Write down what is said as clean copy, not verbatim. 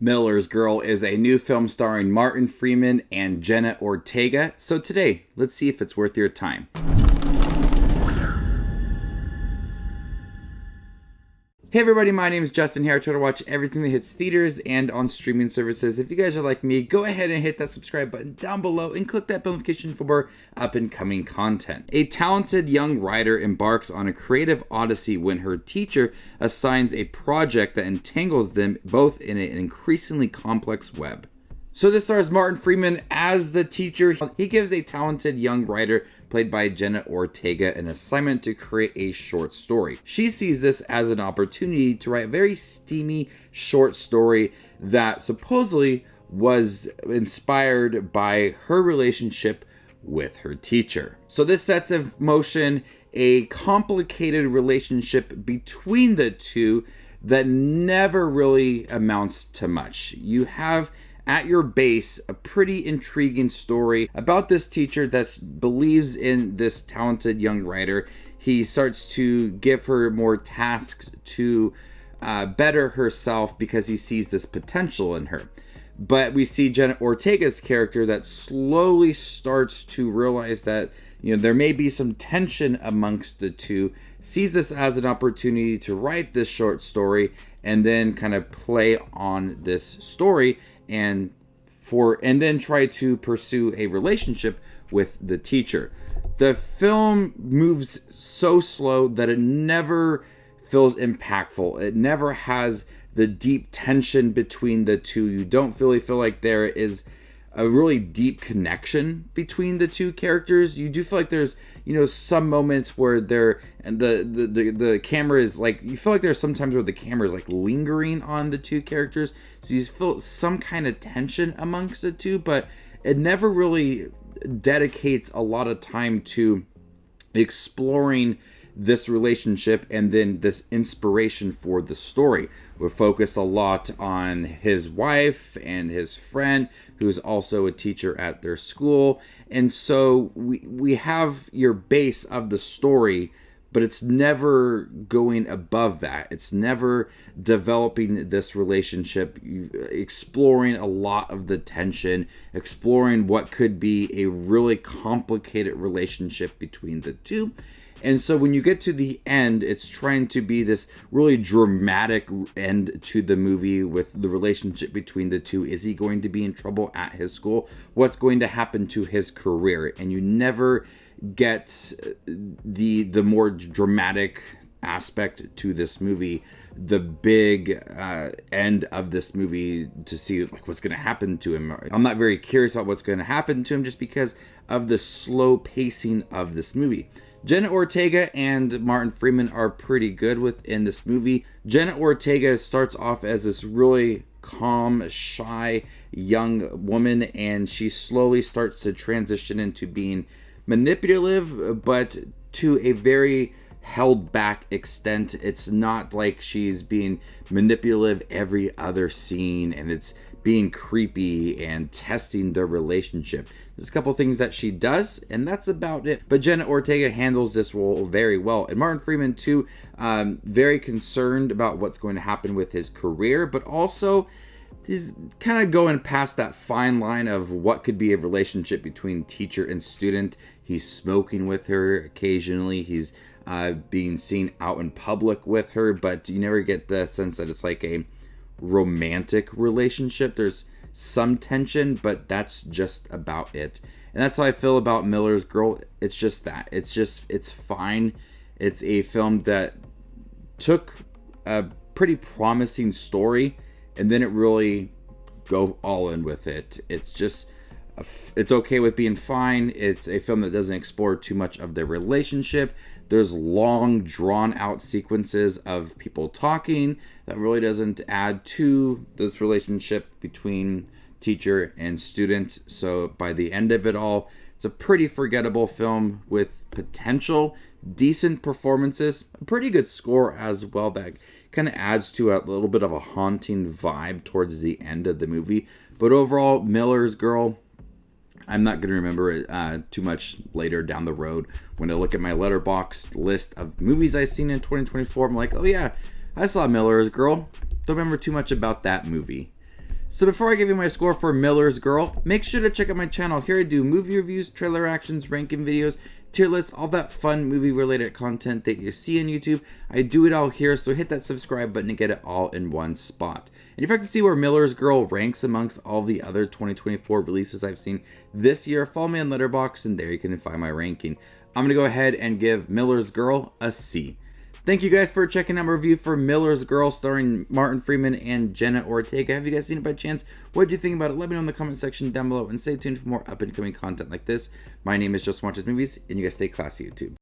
Miller's Girl is a new film starring Martin Freeman and Jenna Ortega. So today, let's see if it's worth your time. Hey everybody, my name is Justin here. I try to watch everything that hits theaters and on streaming services. If you guys are like me, go ahead and hit that subscribe button down below and click that bell notification for more up and coming content. A talented young writer embarks on a creative odyssey when her teacher assigns a project that entangles them both in an increasingly complex web. So this stars Martin Freeman as the teacher. He gives a talented young writer, played by Jenna Ortega, an assignment to create a short story. She sees this as an opportunity to write a very steamy short story that supposedly was inspired by her relationship with her teacher. So this sets in motion a complicated relationship between the two that never really amounts to much. You have at your base a pretty intriguing story about this teacher that believes in this talented young writer. He starts to give her more tasks to better herself because he sees this potential in her. But we see Jenna Ortega's character that slowly starts to realize that there may be some tension amongst the two, sees this as an opportunity to write this short story and then kind of play on this story and then try to pursue a relationship with the teacher. The film moves so slow that it never feels impactful. It never has the deep tension between the two. You don't really feel like there is a really deep connection between the two characters. You do feel like there's some moments where the camera is like, you feel like there's sometimes where the camera is like lingering on the two characters, so you feel some kind of tension amongst the two, but it never really dedicates a lot of time to exploring this relationship and then this inspiration for the story. We're focused a lot on his wife and his friend, who's also a teacher at their school. And so we have your base of the story, but it's never going above that. It's never developing this relationship, exploring a lot of the tension, exploring what could be a really complicated relationship between the two. And so when you get to the end, it's trying to be this really dramatic end to the movie with the relationship between the two. Is he going to be in trouble at his school? What's going to happen to his career? And you never get the more dramatic aspect to this movie, the big end of this movie, to see like what's going to happen to him. I'm not very curious about what's going to happen to him just because of the slow pacing of this movie. Jenna Ortega and Martin Freeman are pretty good within this movie. Jenna Ortega starts off as this really calm, shy young woman, and she slowly starts to transition into being manipulative, but to a very held back extent. It's not like she's being manipulative every other scene and it's being creepy and testing their relationship. There's a couple things that she does, and that's about it. But Jenna Ortega handles this role very well. And Martin Freeman, too, very concerned about what's going to happen with his career, but also he's kind of going past that fine line of what could be a relationship between teacher and student. He's smoking with her occasionally. He's being seen out in public with her, but you never get the sense that it's like a romantic relationship. There's some tension, but that's just about it. And that's how I feel about Miller's Girl. It's just that. It's fine. It's a film that took a pretty promising story and then it really go all in with it. It's okay with being fine. It's a film that doesn't explore too much of their relationship. There's long, drawn-out sequences of people talking that really doesn't add to this relationship between teacher and student. So by the end of it all, it's a pretty forgettable film with potential, decent performances, a pretty good score as well that kind of adds to a little bit of a haunting vibe towards the end of the movie. But overall, Miller's Girl, I'm not going to remember it too much later down the road. When I look at my Letterboxd list of movies I've seen in 2024, I'm like, oh yeah, I saw Miller's Girl. Don't remember too much about that movie. So before I give you my score for Miller's Girl, make sure to check out my channel. Here I do movie reviews, trailer reactions, ranking videos, tier lists, all that fun movie related content that you see on YouTube. I do it all here, so hit that subscribe button to get it all in one spot. And if you'd like to see where Miller's Girl ranks amongst all the other 2024 releases I've seen this year, follow me on Letterboxd and there you can find my ranking. I'm going to go ahead and give Miller's Girl a C. Thank you guys for checking out my review for Miller's Girl starring Martin Freeman and Jenna Ortega. Have you guys seen it by chance? What do you think about it? Let me know in the comment section down below and stay tuned for more up and coming content like this. My name is Just Watches Movies and you guys stay classy, YouTube.